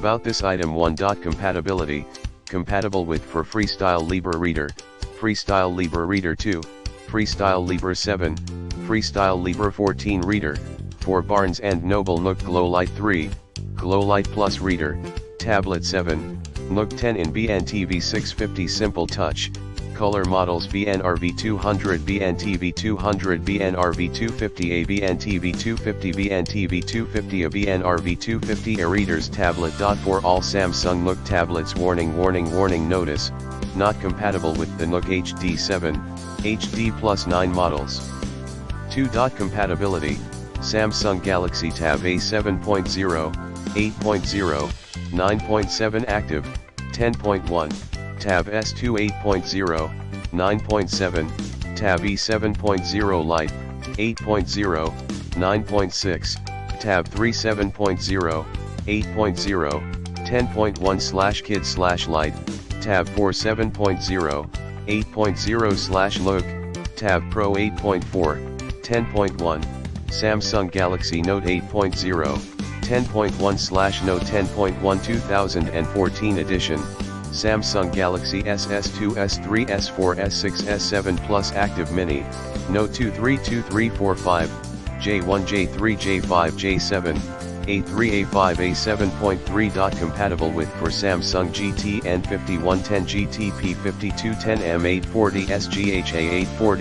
About this item. 1. Compatibility, compatible with for Freestyle Libre Reader, Freestyle Libre Reader 2, Freestyle Libre 7, Freestyle Libre 14 Reader, for Barnes & Noble. Nook GlowLight 3, GlowLight Plus Reader, Tablet 7, Nook 10 in BNTV 650 Simple Touch, Color Models BNRV 200 BNTV 200 BNRV 250A BNTV 250 BNTV 250A BNRV 250A Readers Tablet. For all Samsung Nook tablets. Warning notice, not compatible with the Nook HD 7, HD Plus 9 models. 2. Compatibility, Samsung Galaxy Tab A 7.0, 8.0, 9.7 active, 10.1, Tab S2 8.0, 9.7, Tab E 7.0 Lite, 8.0, 9.6, Tab 3 7.0, 8.0, 10.1/Kid/Lite, Tab 4 7.0, 8.0 Look, Tab Pro 8.4, 10.1, Samsung Galaxy Note 8.0, 10.1/Note 10.1 2014 edition, Samsung Galaxy S2, S3, S4, S6, S7 Plus Active Mini, Note 2, 3, 2, 3, 4, 5, J1, J3, J5, J7, A3, A5, A7.3. Compatible with for Samsung GT N5110 GT P5210 M840 SGH A840